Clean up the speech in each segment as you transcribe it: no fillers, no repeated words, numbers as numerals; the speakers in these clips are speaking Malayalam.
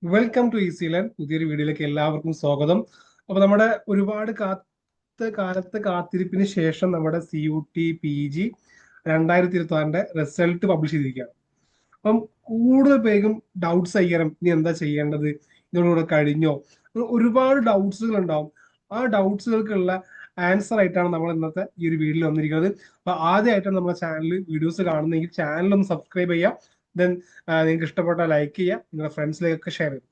Welcome to easy learn. പുതിയൊരു വീഡിയോയിലേക്ക് എല്ലാവർക്കും സ്വാഗതം. അപ്പൊ നമ്മുടെ ഒരുപാട് കാലത്ത് കാത്തിരിപ്പിന് ശേഷം നമ്മുടെ CUT PG 2026 റിസൾട്ട് പബ്ലിഷ് ചെയ്തിരിക്കുകയാണ്. അപ്പം കൂടുതൽ പേരും ഡൗട്ട്സ് അയ്യണം, ഇനി എന്താ ചെയ്യേണ്ടത്, ഇതിലൂടെ കഴിഞ്ഞോ, അങ്ങനെ ഒരുപാട് ഡൗട്ട്സുകൾ ഉണ്ടാവും. ആ ഡൗട്ട്സുകൾക്കുള്ള ആൻസർ ആയിട്ടാണ് നമ്മൾ ഇന്നത്തെ ഈ ഒരു വീഡിയോയിൽ വന്നിരിക്കുന്നത്. അപ്പൊ ആദ്യമായിട്ടാണ് നമ്മുടെ ചാനൽ വീഡിയോസ് കാണുന്നതെങ്കിൽ ചാനൽ ഒന്ന് സബ്സ്ക്രൈബ് ചെയ്യുക. ദെൻ നിങ്ങൾക്ക് ഇഷ്ടപ്പെട്ട ലൈക്ക് ചെയ്യുക, നിങ്ങളുടെ ഫ്രണ്ട്സിലേക്കൊക്കെ ഷെയർ ചെയ്യുക.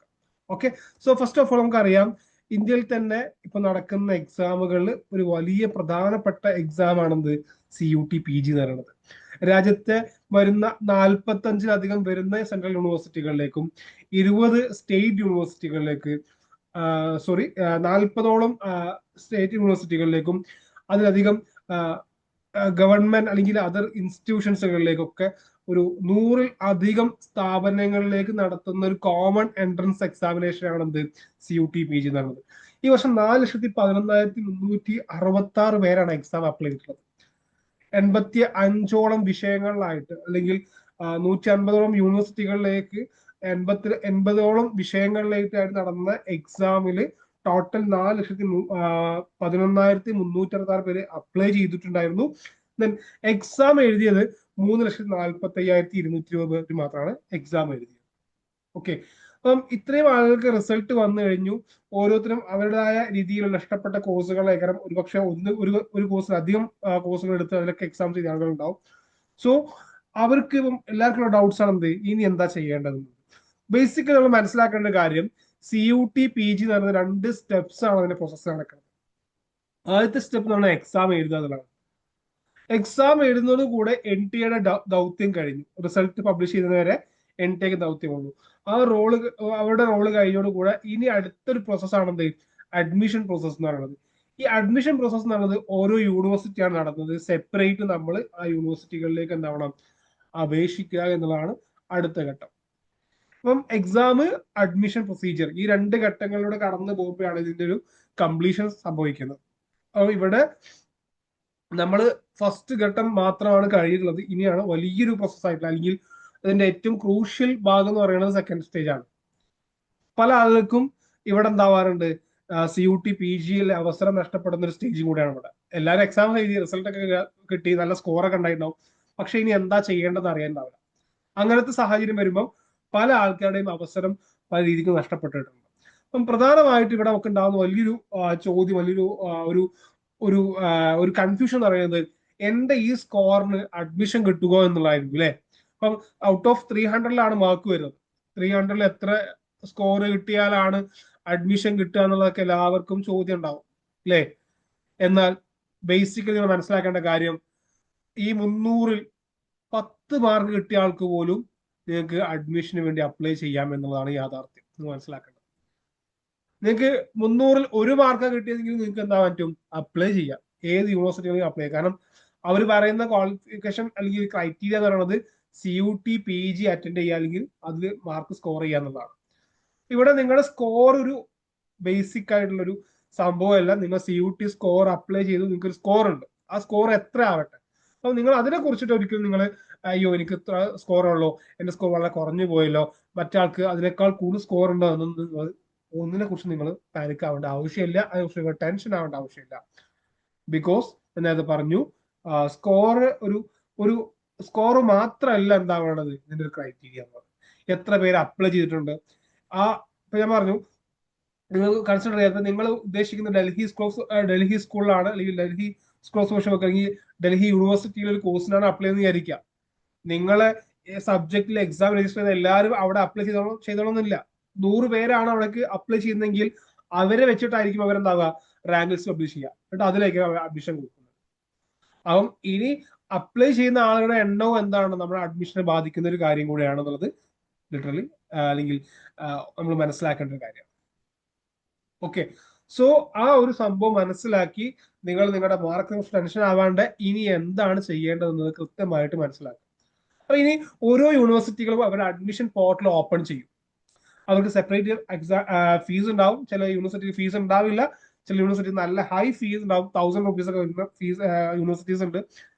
Okay. So first of all നമുക്കറിയാം, ഇന്ത്യയിൽ തന്നെ ഇപ്പൊ നടക്കുന്ന എക്സാമുകളിൽ ഒരു വലിയ പ്രധാനപ്പെട്ട എക്സാം ആണെന്ത് CUT PG എന്ന് പറയുന്നത്. രാജ്യത്തെ വരുന്ന 45-ലധികം വരുന്ന സെൻട്രൽ യൂണിവേഴ്സിറ്റികളിലേക്കും 20 സ്റ്റേറ്റ് യൂണിവേഴ്സിറ്റികളിലേക്ക്, 40ഓളം സ്റ്റേറ്റ് യൂണിവേഴ്സിറ്റികളിലേക്കും അതിലധികം ഗവൺമെന്റ് അല്ലെങ്കിൽ അതർ ഇൻസ്റ്റിറ്റ്യൂഷൻസുകളിലേക്കൊക്കെ ഒരു 100-ൽ അധികം സ്ഥാപനങ്ങളിലേക്ക് നടത്തുന്ന ഒരു കോമൺ എൻട്രൻസ് എക്സാമിനേഷൻ ആണ് എന്ത് CUT PG എന്ന് പറയുന്നത്. ഈ വർഷം 4,11,366 പേരാണ് എക്സാം അപ്ലൈ ചെയ്തിട്ടുള്ളത്. 85ഓളം വിഷയങ്ങളിലായിട്ട് അല്ലെങ്കിൽ 150ഓളം യൂണിവേഴ്സിറ്റികളിലേക്ക് 80ഓളം വിഷയങ്ങളിലേക്കായിട്ട് നടന്ന എക്സാമിൽ ടോട്ടൽ 4,11,366 പേര് അപ്ലൈ ചെയ്തിട്ടുണ്ടായിരുന്നു. ദെൻ എക്സാം എഴുതിയത് 3,45,220 പേര് മാത്രമാണ് എക്സാം എഴുതിയത്. ഓക്കെ. അപ്പം ഇത്രയും ആളുകൾക്ക് റിസൾട്ട് വന്നു കഴിഞ്ഞു. ഓരോരുത്തരും അവരുടേതായ രീതിയിലുള്ള ഇഷ്ടപ്പെട്ട കോഴ്സുകളേക്കാരം ഒരുപക്ഷെ ഒരു കോഴ്സിൽ അധികം കോഴ്സുകൾ എടുത്ത് അതിലൊക്കെ എക്സാം ചെയ്ത ആളുകളുണ്ടാവും. സോ അവർക്ക് ഇപ്പം എല്ലാവർക്കും ഡൗട്ട്സ് ആണ് എന്ത് ഇനി എന്താ ചെയ്യേണ്ടത്. ബേസിക്കലി നമ്മൾ മനസ്സിലാക്കേണ്ട കാര്യം, CUT PG എന്ന് പറയുന്ന 2 സ്റ്റെപ്സ് ആണ് അതിന്റെ പ്രോസസ്സ് നടക്കുന്നത്. ആദ്യത്തെ സ്റ്റെപ്പ് എന്ന് പറഞ്ഞാൽ എക്സാം എഴുതുക എന്നുള്ളതാണ്. എക്സാം എഴുതുന്നത് കൂടെ NTA ദൗത്യം കഴിഞ്ഞു. റിസൾട്ട് പബ്ലിഷ് ചെയ്യുന്നവരെ NTA ദൗത്യമുള്ളൂ. അവരുടെ റോള് കഴിഞ്ഞോട് കൂടെ ഇനി അടുത്തൊരു പ്രോസസ് ആണെന്ത് അഡ്മിഷൻ പ്രോസസ് എന്ന് പറയുന്നത്. ഈ അഡ്മിഷൻ പ്രോസസ് എന്ന് പറയുന്നത് ഓരോ യൂണിവേഴ്സിറ്റിയാണ് നടത്തുന്നത്. സെപ്പറേറ്റ് നമ്മൾ ആ യൂണിവേഴ്സിറ്റികളിലേക്ക് എന്താവണം, അപേക്ഷിക്കുക എന്നുള്ളതാണ് അടുത്ത ഘട്ടം. അപ്പം എക്സാം, അഡ്മിഷൻ പ്രൊസീജിയർ, ഈ 2 ഘട്ടങ്ങളിലൂടെ കടന്നു പോകുമ്പോഴാണ് ഇതിന്റെ ഒരു കംപ്ലീഷൻ സംഭവിക്കുന്നത്. അപ്പൊ ഇവിടെ നമ്മൾ ഫസ്റ്റ് ഘട്ടം മാത്രമാണ് കഴിഞ്ഞിട്ടുള്ളത്. ഇനിയാണ് വലിയൊരു പ്രോസസ് ആയിട്ടുള്ള അല്ലെങ്കിൽ അതിന്റെ ഏറ്റവും ക്രൂഷ്യൽ ഭാഗം എന്ന് പറയുന്നത് സെക്കൻഡ് സ്റ്റേജ് ആണ്. പല ആളുകൾക്കും ഇവിടെ എന്താവാറുണ്ട്, CUT PG അവസരം നഷ്ടപ്പെടുന്ന ഒരു സ്റ്റേജും കൂടെയാണ് ഇവിടെ. എല്ലാവരും എക്സാം എഴുതി റിസൾട്ട് ഒക്കെ കിട്ടി നല്ല സ്കോറൊക്കെ ഉണ്ടായിട്ടുണ്ടാവും. പക്ഷെ ഇനി എന്താ ചെയ്യേണ്ടതെന്ന് അറിയാനുണ്ടാവില്ല. അങ്ങനത്തെ സാഹചര്യം വരുമ്പോൾ പല ആൾക്കാരുടെയും അവസരം പല രീതിക്ക് നഷ്ടപ്പെട്ടിട്ടുണ്ട്. അപ്പം പ്രധാനമായിട്ട് ഇവിടെ നമുക്ക് ഉണ്ടാകുന്ന വലിയൊരു ചോദ്യം, വലിയൊരു ഒരു ഒരു ഒരു കൺഫ്യൂഷൻ എന്ന് പറയുന്നത്, എന്റെ ഈ സ്കോറിന് അഡ്മിഷൻ കിട്ടുക എന്നുള്ളതായിരിക്കും അല്ലെ. അപ്പം ഔട്ട് ഓഫ് 300-ലാണ് മാർക്ക് വരുന്നത്. 300-ൽ എത്ര സ്കോർ കിട്ടിയാലാണ് അഡ്മിഷൻ കിട്ടുക എന്നുള്ളതൊക്കെ എല്ലാവർക്കും ചോദ്യം ഉണ്ടാവും അല്ലെ. എന്നാൽ ബേസിക്കലി നിങ്ങൾ മനസ്സിലാക്കേണ്ട കാര്യം, ഈ 300-ൽ 10 മാർക്ക് കിട്ടിയ ആൾക്ക് പോലും നിങ്ങൾക്ക് അഡ്മിഷന് വേണ്ടി അപ്ലൈ ചെയ്യാം എന്നുള്ളതാണ് യാഥാർത്ഥ്യം. നിങ്ങൾ മനസ്സിലാക്കേണ്ടത്. നിങ്ങൾക്ക് 300-ൽ 1 മാർക്ക് കിട്ടിയതെങ്കിൽ നിങ്ങൾക്ക് എന്താ പറ്റും, അപ്ലൈ ചെയ്യാം. ഏത് യൂണിവേഴ്സിറ്റിയിലും അപ്ലൈ ചെയ്യാം. കാരണം അവർ പറയുന്ന ക്വാളിഫിക്കേഷൻ അല്ലെങ്കിൽ ക്രൈറ്റീരിയ എന്ന് പറയുന്നത് CUT PG അറ്റൻഡ് ചെയ്യുക അല്ലെങ്കിൽ അതിൽ മാർക്ക് സ്കോർ ചെയ്യുക എന്നുള്ളതാണ്. ഇവിടെ നിങ്ങളുടെ സ്കോർ ഒരു ബേസിക് ആയിട്ടുള്ള ഒരു സംഭവമല്ല. നിങ്ങൾ CUT സ്കോർ അപ്ലൈ ചെയ്ത് നിങ്ങൾക്ക് ഒരു സ്കോർ ഉണ്ട്. ആ സ്കോർ എത്ര ആവട്ടെ. അപ്പൊ നിങ്ങൾ അതിനെ കുറിച്ചിട്ട് ഒരിക്കലും നിങ്ങൾ അയ്യോ എനിക്ക് ഇത്ര സ്കോർ ഉള്ളോ, എന്റെ സ്കോർ വളരെ കുറഞ്ഞു പോയല്ലോ, മറ്റാൾക്ക് അതിനേക്കാൾ കൂടുതൽ സ്കോർ ഉണ്ടോ എന്നൊന്നും നിങ്ങൾ ഒന്നിനെ കുറിച്ച് നിങ്ങൾ പാനിക് ആവേണ്ട ആവശ്യമില്ല. അതിനെക്കുറിച്ച് നിങ്ങൾ ടെൻഷൻ ആവേണ്ട ആവശ്യമില്ല. ബിക്കോസ് നേരത്തെ പറഞ്ഞു, സ്കോർ ഒരു ഒരു സ്കോർ മാത്രമല്ല എന്താവേണ്ടത് ഇതിന്റെ ഒരു ക്രൈറ്റീരിയ എന്ന് പറയുന്നത്. എത്ര പേര് അപ്ലൈ ചെയ്തിട്ടുണ്ട്. ഇപ്പൊ ഞാൻ പറഞ്ഞു, നിങ്ങൾ കൺസിഡർ ചെയ്യാത്ത നിങ്ങൾ ഉദ്ദേശിക്കുന്ന ഡൽഹി സ്കൂളിലാണ് അല്ലെങ്കിൽ ഡൽഹി സ്കൂൾ ഓഫ് അല്ലെങ്കിൽ ഡൽഹി യൂണിവേഴ്സിറ്റിയിലെ ഒരു കോഴ്സിനാണ് അപ്ലൈ എന്ന് വിചാരിക്കുക. നിങ്ങളെ സബ്ജക്റ്റിൽ എക്സാം രജിസ്റ്റർ ചെയ്ത എല്ലാവരും അവിടെ അപ്ലൈ ചെയ്തോളന്നില്ല. 100 പേരാണ് അവിടേക്ക് അപ്ലൈ ചെയ്യുന്നതെങ്കിൽ അവരെ വെച്ചിട്ടായിരിക്കും അവരെന്താവുക, റാങ്ക് ലിസ്റ്റ് പബ്ലിഷ് ചെയ്യുക. എന്നിട്ട് അതിലേക്ക് അഡ്മിഷൻ കൊടുക്കുന്നത്. അപ്പം ഇനി അപ്ലൈ ചെയ്യുന്ന ആളുകളുടെ എണ്ണവും എന്താണ് നമ്മുടെ അഡ്മിഷനെ ബാധിക്കുന്ന ഒരു കാര്യം കൂടിയാണെന്നുള്ളത് ലിറ്ററലി അല്ലെങ്കിൽ നമ്മൾ മനസ്സിലാക്കേണ്ട ഒരു കാര്യമാണ്. ഓക്കെ. സോ ആ ഒരു സംഭവം മനസ്സിലാക്കി നിങ്ങൾ നിങ്ങളുടെ മാർക്കിനെ ടെൻഷൻ ആവാണ്ട് ഇനി എന്താണ് ചെയ്യേണ്ടതെന്നത് കൃത്യമായിട്ട് മനസ്സിലാക്കുക. അപ്പൊ ഇനി ഓരോ യൂണിവേഴ്സിറ്റികളും അവരുടെ അഡ്മിഷൻ പോർട്ടൽ ഓപ്പൺ ചെയ്യും. അവർക്ക് സെപ്പറേറ്റ് ഫീസ് ഉണ്ടാവും. ചില യൂണിവേഴ്സിറ്റി ഫീസ് ഉണ്ടാവില്ല. ചില യൂണിവേഴ്സിറ്റി നല്ല ഹൈ ഫീസ് ഉണ്ടാവും. 1,000 rupees ഒക്കെ വരുന്ന ഫീസ് യൂണിവേഴ്സിറ്റീസ് ഉണ്ട്.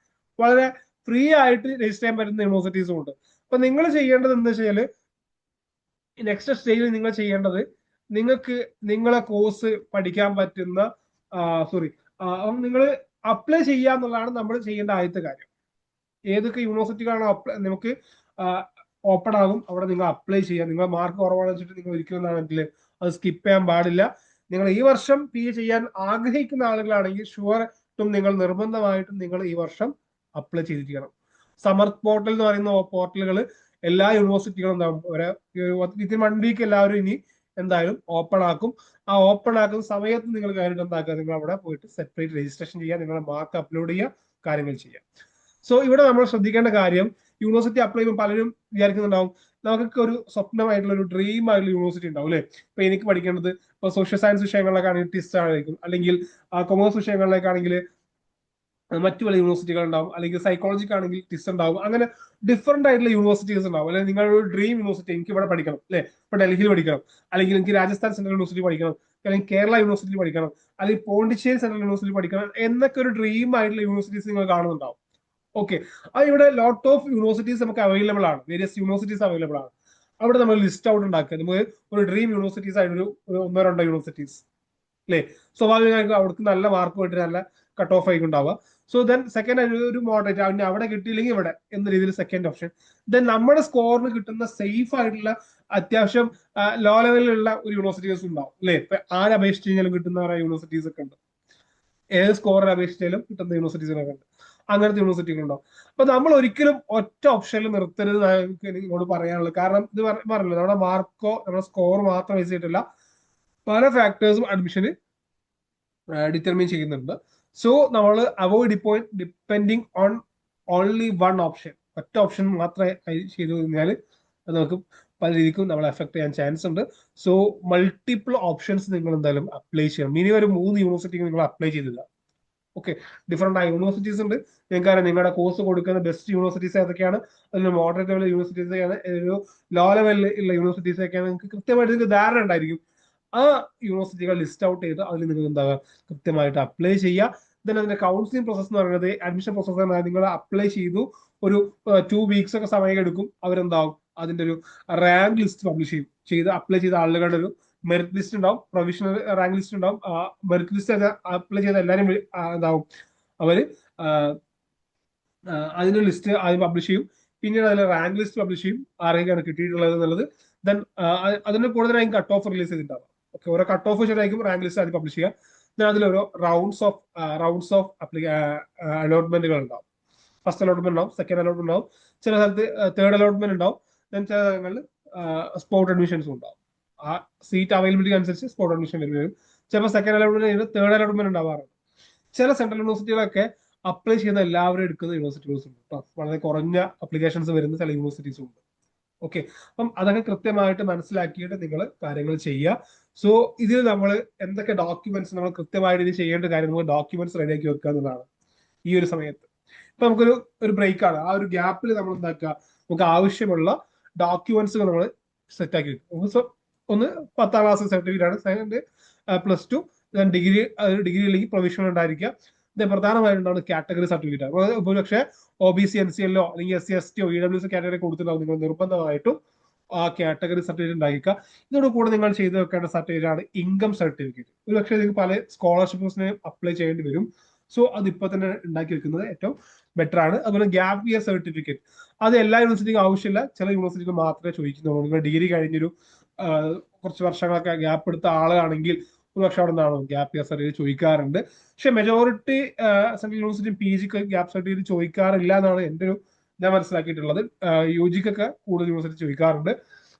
വളരെ ഫ്രീ ആയിട്ട് രജിസ്റ്റർ ചെയ്യാൻ പറ്റുന്ന യൂണിവേഴ്സിറ്റീസും ഉണ്ട്. അപ്പൊ നിങ്ങൾ ചെയ്യേണ്ടത് എന്താ വെച്ചാൽ, നെക്സ്റ്റ് സ്റ്റേജിൽ നിങ്ങൾ ചെയ്യേണ്ടത്, നിങ്ങൾക്ക് നിങ്ങളെ കോഴ്സ് പഠിക്കാൻ പറ്റുന്ന സോറി നിങ്ങൾ അപ്ലൈ ചെയ്യുക എന്നുള്ളതാണ് നമ്മൾ ചെയ്യേണ്ട ആദ്യത്തെ കാര്യം. ഏതൊക്കെ യൂണിവേഴ്സിറ്റികളാണോ നമുക്ക് ഓപ്പൺ ആകും അവിടെ നിങ്ങൾ അപ്ലൈ ചെയ്യുക. നിങ്ങൾ മാർക്ക് കുറവാണെന്ന് വെച്ചിട്ട് നിങ്ങൾ ഒരിക്കലും അത് സ്കിപ്പ് ചെയ്യാൻ പാടില്ല. നിങ്ങൾ ഈ വർഷം PG ചെയ്യാൻ ആഗ്രഹിക്കുന്ന ആളുകളാണെങ്കിൽ ഷുവറും നിങ്ങൾ നിർബന്ധമായിട്ടും നിങ്ങൾ ഈ വർഷം അപ്ലൈ ചെയ്തിരിക്കണം. സമർത്ഥ് പോർട്ടൽ എന്ന് പറയുന്ന പോർട്ടലുകൾ എല്ലാ യൂണിവേഴ്സിറ്റികളും ഉണ്ടാവും. വിത്തിൻ 1 വീക്ക് എല്ലാവരും ഇനി എന്തായാലും ഓപ്പൺ ആക്കും. ആ ഓപ്പൺ ആക്കുന്ന സമയത്ത് നിങ്ങൾ കാര്യമായിട്ട് എന്താക്കുക, നിങ്ങൾ അവിടെ പോയിട്ട് സെപ്പറേറ്റ് രജിസ്ട്രേഷൻ ചെയ്യുക, നിങ്ങളുടെ മാർക്ക് അപ്ലോഡ് ചെയ്യുക, കാര്യങ്ങൾ ചെയ്യുക. സോ ഇവിടെ നമ്മൾ ശ്രദ്ധിക്കേണ്ട കാര്യം, യൂണിവേഴ്സിറ്റി അപ്ലൈ ചെയ്യുമ്പോൾ പലരും വിചാരിക്കുന്നുണ്ടാവും നമുക്കൊക്കെ ഒരു സ്വപ്നമായിട്ടുള്ള ഒരു ഡ്രീം ആയിട്ടുള്ള യൂണിവേഴ്സിറ്റി ഉണ്ടാവും അല്ലെ. ഇപ്പൊ എനിക്ക് പഠിക്കേണ്ടത് ഇപ്പൊ സോഷ്യൽ സയൻസ് വിഷയങ്ങളിലേക്കാണെങ്കിൽ ടിസ്റ്റ് ആയിരിക്കും, അല്ലെങ്കിൽ കൊമേഴ്സ് വിഷയങ്ങളിലേക്കാണെങ്കിൽ മറ്റു പല യൂണിവേഴ്സിറ്റികൾ ഉണ്ടാവും, അല്ലെങ്കിൽ സൈക്കോളജിക്കാണെങ്കിൽ ടിസ്റ്റ് ഉണ്ടാവും. അങ്ങനെ ഡിഫറെന്റ് ആയിട്ടുള്ള യൂണിവേഴ്സിറ്റീസ് ഉണ്ടാവും. അല്ലെങ്കിൽ നിങ്ങളുടെ ഒരു ഡ്രീം യൂണിവേഴ്സിറ്റി എനിക്ക് ഇവിടെ പഠിക്കണം അല്ലെ, ഇപ്പൊ ഡൽഹിയിൽ പഠിക്കണം, അല്ലെങ്കിൽ എനിക്ക് രാജസ്ഥാൻ സെൻട്രൽ യൂണിവേഴ്സിറ്റി പഠിക്കണം, അല്ലെങ്കിൽ കേരള യൂണിവേഴ്സിറ്റി പഠിക്കണം, അല്ലെങ്കിൽ പോണ്ടിച്ചേരി സെൻട്രൽ യൂണിവേഴ്സിറ്റി പഠിക്കണം എന്നൊക്കെ ഒരു ഡ്രീം ആയിട്ടുള്ള യൂണിവേഴ്സിറ്റീസ് നിങ്ങൾ കാണുന്നുണ്ടാവും. ഓക്കെ, അത് ഇവിടെ ലോട്ട് ഓഫ് യൂണിവേഴ്സിറ്റീസ് നമുക്ക് അവൈലബിൾ ആണ്, വേരിയസ് യൂണിവേഴ്സിറ്റീസ് അവൈലബിൾ ആണ്. അവിടെ നമ്മൾ ലിസ്റ്റ് ഔട്ട് ഉണ്ടാക്കുക, നമുക്ക് ഒരു ഡ്രീം യൂണിവേഴ്സിറ്റീസ് ആയിട്ട് ഒരു 1-2 യൂണിവേഴ്സിറ്റീസ് അല്ലേ. സ്വാഭാവികമായിട്ടും അവർക്ക് നല്ല മാർക്ക് പോയിട്ട് നല്ല കട്ട് ഓഫ് ആയി ഉണ്ടാവുക. സോ ദെൻ സെക്കൻഡ് ഒരു മോഡറേറ്റ്, അവന് അവിടെ കിട്ടിയില്ലെങ്കിൽ ഇവിടെ എന്ന രീതിയിൽ സെക്കൻഡ് ഓപ്ഷൻ. ദെൻ നമ്മുടെ സ്കോറിന് കിട്ടുന്ന സേഫ് ആയിട്ടുള്ള അത്യാവശ്യം ലോ ലെവലിലുള്ള ഒരു യൂണിവേഴ്സിറ്റീസ് ഉണ്ടാവും അല്ലെ. ഇപ്പൊ ആരെ അപേക്ഷിച്ച് കഴിഞ്ഞാലും കിട്ടുന്ന യൂണിവേഴ്സിറ്റീസ് ഒക്കെ ഉണ്ട്, ഏത് സ്കോറിനെ അപേക്ഷിച്ചാലും കിട്ടുന്ന യൂണിവേഴ്സിറ്റീസിനൊക്കെ ഉണ്ട്, അങ്ങനത്തെ യൂണിവേഴ്സിറ്റികളുണ്ടാവും. അപ്പൊ നമ്മൾ ഒരിക്കലും ഒറ്റ ഓപ്ഷനിൽ നിർത്തരുത് എനിക്ക് നിങ്ങളോട് പറയാനുള്ളത്. കാരണം ഇത് പറഞ്ഞല്ലോ, നമ്മുടെ മാർക്കോ നമ്മുടെ സ്കോർ മാത്രം ബേസ് ചെയ്തിട്ടില്ല, പല ഫാക്ടേഴ്സും അഡ്മിഷന് ഡിറ്റർമിൻ ചെയ്യുന്നുണ്ട്. സോ നമ്മൾ avoid depending on only one option, ഒറ്റ ഓപ്ഷൻ മാത്രമേ ചെയ്തു കഴിഞ്ഞാൽ അത് നമുക്ക് പല രീതിക്കും നമ്മളെ എഫക്ട് ചെയ്യാൻ ചാൻസ് ഉണ്ട്. സോ മൾട്ടിപ്പിൾ ഓപ്ഷൻസ് നിങ്ങൾ എന്തായാലും അപ്ലൈ ചെയ്യണം. മിനിമം ഒരു 3 യൂണിവേഴ്സിറ്റിക്ക് നിങ്ങൾ അപ്ലൈ ചെയ്തില്ല. ഓക്കെ, ഡിഫറെന്റ് ആയ യൂണിവേഴ്സിറ്റീസ് ഉണ്ട്. നിങ്ങൾക്കറിയാം നിങ്ങളുടെ കോഴ്സ് കൊടുക്കുന്ന ബെസ്റ്റ് യൂണിവേഴ്സിറ്റീസ് ഏതൊക്കെയാണ്, അതിന് മോഡറേറ്റ് ലെവൽ യൂണിവേഴ്സിറ്റീസ് ആണ്, ഒരു ലോ ലെവലിൽ ഉള്ള യൂണിവേഴ്സിറ്റീസ് ഒക്കെയാണ്. നിങ്ങൾക്ക് കൃത്യമായിട്ട് നിങ്ങൾക്ക് ധാരണ ഉണ്ടായിരിക്കും. ആ യൂണിവേഴ്സിറ്റികൾ ലിസ്റ്റ് ഔട്ട് ചെയ്ത് അതിൽ നിങ്ങൾ എന്താകുക, കൃത്യമായിട്ട് അപ്ലൈ ചെയ്യുക. ദെൻ അതിന്റെ കൗൺസിലിംഗ് പ്രോസസ് എന്ന് പറയുന്നത്, അഡ്മിഷൻ പ്രോസസ് നിങ്ങൾ അപ്ലൈ ചെയ്തു ഒരു 2 വീക്സ് ഒക്കെ സമയം എടുക്കും. അവരെന്താവും അതിന്റെ ഒരു റാങ്ക് ലിസ്റ്റ് പബ്ലിഷ് ചെയ്ത് അപ്ലൈ ചെയ്ത ആളുകളുടെ ഒരു മെറിറ്റ് ലിസ്റ്റ് ഉണ്ടാവും, പ്രൊവിഷണൽ റാങ്ക് ലിസ്റ്റ് ഉണ്ടാവും. മെറിറ്റ് ലിസ്റ്റ് അപ്ലൈ ചെയ്ത എല്ലാവരും എന്താവും അവര് അതിന്റെ ലിസ്റ്റ് ആദ്യം പബ്ലിഷ് ചെയ്യും, പിന്നീട് അതിലെ റാങ്ക് ലിസ്റ്റ് പബ്ലിഷ് ചെയ്യും, ആരെയൊക്കെയാണ് കിട്ടിയിട്ടുള്ളത് എന്നുള്ളത്. ദെൻ അതിന് കൂടുതലായും കട്ട് ഓഫ് റിലീസ് ചെയ്തിട്ടുണ്ടാവും. ഓക്കെ, ഓരോ കട്ട് ഓഫ് വെച്ചിട്ടായിരിക്കും റാങ്ക് ലിസ്റ്റ് ആദ്യം പബ്ലിഷ് ചെയ്യുക. ദെൻ അതിലോരോ റൗണ്ട്സ് ഓഫ് അലോട്ട്മെന്റുകൾ ഉണ്ടാവും. ഫസ്റ്റ് അലോട്ട്മെന്റ് ഉണ്ടാവും, സെക്കൻഡ് അലോട്ട്മെന്റ് ഉണ്ടാവും, ചില സ്ഥലത്ത് തേർഡ് അലോട്ട്മെന്റ് ഉണ്ടാവും. ദെൻ ചില സ്ഥലങ്ങളിൽ സ്പോട്ട് അഡ്മിഷൻസും ഉണ്ടാവും. ആ സീറ്റ് അവൈലബിലിറ്റി അനുസരിച്ച് സ്പോട്ട് അഡ്മിഷൻ വരും. ചിലപ്പോൾ സെക്കൻഡ് അലോട്ട്മെന്റ് തേർഡ് അലോട്ട്മെന്റ് ഉണ്ടാവാറുണ്ട്. ചില സെൻട്രൽ യൂണിവേഴ്സിറ്റികളൊക്കെ അപ്ലൈ ചെയ്യുന്ന എല്ലാവരും എടുക്കുന്ന യൂണിവേഴ്സിറ്റീസ് ഉണ്ട് കേട്ടോ. വളരെ കുറഞ്ഞ അപ്ലിക്കേഷൻസ് വരുന്ന ചില യൂണിവേഴ്സിറ്റീസും ഉണ്ട്. ഓക്കെ, അപ്പം അതൊക്കെ കൃത്യമായിട്ട് മനസ്സിലാക്കിയിട്ട് നിങ്ങൾ കാര്യങ്ങൾ ചെയ്യുക. സോ ഇതിൽ നമ്മൾ എന്തൊക്കെ ഡോക്യുമെന്റ്സ് നമ്മൾ കൃത്യമായിട്ട് ഇത് ചെയ്യേണ്ട കാര്യം, നമ്മൾ ഡോക്യുമെന്റ്സ് റെഡിയാക്കി വെക്കുക എന്നുള്ളതാണ് ഈ ഒരു സമയത്ത്. ഇപ്പൊ നമുക്കൊരു ബ്രേക്ക് ആണ്, ആ ഒരു ഗ്യാപ്പിൽ നമ്മൾ എന്താക്കുക, നമുക്ക് ആവശ്യമുള്ള ഡോക്യുമെന്റ്സുകൾ നമ്മൾ സെറ്റ് ആക്കി വെക്കും. സോ ഒന്ന് 10ാം ക്ലാസ് സർട്ടിഫിക്കറ്റ് ആണ്, സെക്കൻഡ് +2, ഡിഗ്രി അല്ലെങ്കിൽ പ്രൊവിഷണൽ ഉണ്ടായിരിക്കുക. ഇത് പ്രധാനമായിട്ടുണ്ടാവുന്ന കാറ്റഗറി സർട്ടിഫിക്കറ്റ് ആണ്. ഒരുപക്ഷെ OBC NCL അല്ലെങ്കിൽ SC ST EWS കാറ്റഗറി കൊടുത്തിട്ടുണ്ടാവും. നിങ്ങൾ നിർബന്ധമായിട്ടും ആ കാറ്റഗറി സർട്ടിഫിക്കറ്റ് ഉണ്ടായിരിക്കുക. ഇതോട് കൂടെ നിങ്ങൾ ചെയ്തു വെക്കേണ്ട സർട്ടിഫിക്കറ്റ് ആണ് ഇൻകം സർട്ടിഫിക്കറ്റ്. ഒരുപക്ഷെ നിങ്ങൾക്ക് പല സ്കോളർഷിപ്സിന് അപ്ലൈ ചെയ്യേണ്ടി വരും. സോ അത് ഇപ്പൊ തന്നെ ഉണ്ടാക്കി വെക്കുന്നത് ഏറ്റവും ബെറ്റർ ആണ്. അതുപോലെ ഗ്യാപ് ഇയർ സർട്ടിഫിക്കറ്റ്, അത് എല്ലാ യൂണിവേഴ്സിറ്റിക്കും ആവശ്യമില്ല, ചില യൂണിവേഴ്സിറ്റിക്ക് മാത്രമേ ചോദിക്കുന്നുള്ളൂ. നിങ്ങൾ ഡിഗ്രി കഴിഞ്ഞൊരു കുറച്ച് വർഷങ്ങളൊക്കെ ഗ്യാപ്പ് എടുത്ത ആളാണെങ്കിൽ ഒരു വർഷം അവിടെ നിന്നാണോ ഗ്യാപ് ഇയർ സർട്ടിഫിക്കറ്റ് ചോദിക്കാറുണ്ട്. പക്ഷെ മെജോറിറ്റി സെൻട്രൽ യൂണിവേഴ്സിറ്റി PGക്ക് ഗ്യാപ് സർട്ടിഫിക്കറ്റ് ചോദിക്കാറില്ല എന്നാണ് എൻ്റെ ഒരു ഞാൻ മനസ്സിലാക്കിയിട്ടുള്ളത്. UGക്കൊക്കെ കൂടുതൽ യൂണിവേഴ്സിറ്റി ചോദിക്കാറുണ്ട്.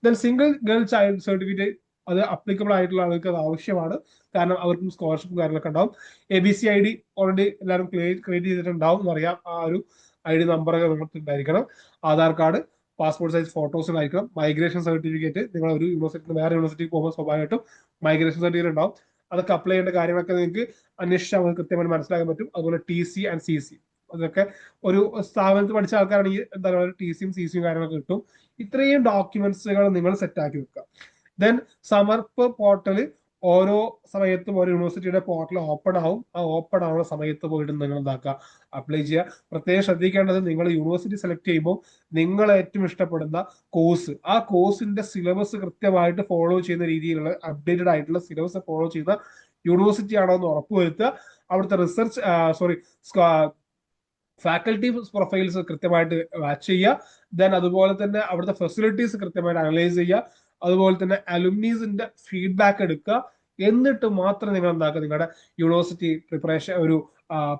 Then single girl child certificate, അത് അപ്ലിക്കബിൾ ആയിട്ടുള്ള ആൾക്ക് അത് ആവശ്യമാണ്. കാരണം അവർക്കും സ്കോളർഷിപ്പും കാര്യങ്ങളൊക്കെ ഉണ്ടാവും. ABC ID ഓൾറെഡി എല്ലാവരും ക്രിയേറ്റ് ചെയ്തിട്ടുണ്ടാവും എന്നറിയാം. ആ ഒരു ID നമ്പറൊക്കെ നിങ്ങൾക്ക് ഉണ്ടായിരിക്കണം. Aadhaar card, passport size photos ഉണ്ടായിരിക്കണം. മൈഗ്രേഷൻ സർട്ടിഫിക്കറ്റ്, നിങ്ങൾ ഒരു യൂണിവേഴ്സിറ്റി വേറെ യൂണിവേഴ്സിറ്റിക്ക് പോകുമ്പോൾ സ്വാഭാവികമായിട്ടും മൈഗ്രേഷൻ സർട്ടിഫിക്കറ്റ് ഉണ്ടാവും. അതൊക്കെ അപ്ലൈ ചെയ്യേണ്ട കാര്യങ്ങളൊക്കെ നിങ്ങൾക്ക് അന്വേഷിച്ചാൽ നമുക്ക് കൃത്യമായിട്ട് മനസ്സിലാക്കാൻ പറ്റും. അതുപോലെ TC ആൻഡ് CC, അതൊക്കെ ഒരു സ്ഥാപനത്തിൽ പഠിച്ച ആൾക്കാരാണെങ്കിൽ എന്താ പറയുക TC യും CC യും കാര്യങ്ങളൊക്കെ കിട്ടും. ഇത്രയും ഡോക്യുമെന്റ്സുകൾ നിങ്ങൾ സെറ്റ് ആക്കി വെക്കുക. ദെൻ സമർപ്പ് പോർട്ടൽ ഓരോ സമയത്തും ഓരോ യൂണിവേഴ്സിറ്റിയുടെ പോർട്ടൽ ഓപ്പൺ ആവും. ആ ഓപ്പൺ ആവുന്ന സമയത്ത് പോയിട്ട് നിങ്ങൾ എന്താക്കുക, അപ്ലൈ ചെയ്യുക. പ്രത്യേകം ശ്രദ്ധിക്കേണ്ടത്, നിങ്ങൾ യൂണിവേഴ്സിറ്റി സെലക്ട് ചെയ്യുമ്പോൾ നിങ്ങൾ ഏറ്റവും ഇഷ്ടപ്പെടുന്ന കോഴ്സ്, ആ കോഴ്സിന്റെ സിലബസ് കൃത്യമായിട്ട് ഫോളോ ചെയ്യുന്ന രീതിയിലുള്ള അപ്ഡേറ്റഡ് ആയിട്ടുള്ള സിലബസ് ഫോളോ ചെയ്യുന്ന യൂണിവേഴ്സിറ്റി ആണോ എന്ന് ഉറപ്പുവരുത്തുക. അവിടുത്തെ റിസർച്ച് ഫാക്കൽറ്റി പ്രൊഫൈൽസ് കൃത്യമായിട്ട് വാച്ച് ചെയ്യുക. ദെൻ അതുപോലെ തന്നെ അവിടുത്തെ ഫെസിലിറ്റീസ് കൃത്യമായിട്ട് അനലൈസ് ചെയ്യുക. അതുപോലെ തന്നെ അലുമിനീസിന്റെ ഫീഡ്ബാക്ക് എടുക്കുക. എന്നിട്ട് മാത്രം നിങ്ങൾ എന്താക്കുക, നിങ്ങളുടെ യൂണിവേഴ്സിറ്റി പ്രിപ്പറേഷൻ ഒരു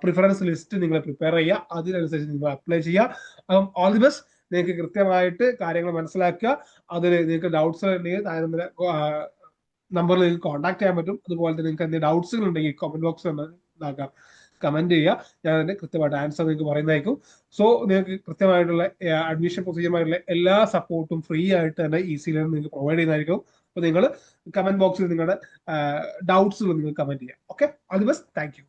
പ്രിഫറൻസ് ലിസ്റ്റ് നിങ്ങൾ പ്രിപ്പയർ ചെയ്യുക. അതിനനുസരിച്ച് നിങ്ങൾ അപ്ലൈ ചെയ്യുക. All the best. നിങ്ങൾക്ക് കൃത്യമായിട്ട് കാര്യങ്ങൾ മനസ്സിലാക്കുക. അതിൽ നിങ്ങൾക്ക് ഡൗട്ട്സ് ഉണ്ടെങ്കിൽ നമ്പറിൽ നിങ്ങൾക്ക് കോൺടാക്ട് ചെയ്യാൻ പറ്റും. അതുപോലെ തന്നെ നിങ്ങൾക്ക് എന്തെങ്കിലും ഡൗട്ട്സുകൾ ഉണ്ടെങ്കിൽ കമന്റ് ബോക്സിൽ ഇതാക്കാം, കമന്റ് ചെയ്യുക. ഞാൻ അതിന്റെ കൃത്യമായിട്ട് ആൻസർ നിങ്ങൾക്ക് പറയുന്നതായിരിക്കും. സോ നിങ്ങൾക്ക് കൃത്യമായിട്ടുള്ള അഡ്മിഷൻ പ്രൊസീജിയറുമായിട്ടുള്ള എല്ലാ സപ്പോർട്ടും ഫ്രീ ആയിട്ട് തന്നെ ഈസി ലേണിംഗ് നിങ്ങൾക്ക് പ്രൊവൈഡ് ചെയ്യുന്നതായിരിക്കും. അപ്പൊ നിങ്ങൾ കമന്റ് ബോക്സിൽ നിങ്ങളുടെ ഡൗട്ട്സുകൾ നിങ്ങൾ കമന്റ് ചെയ്യാം. Okay, all the best. Thank you.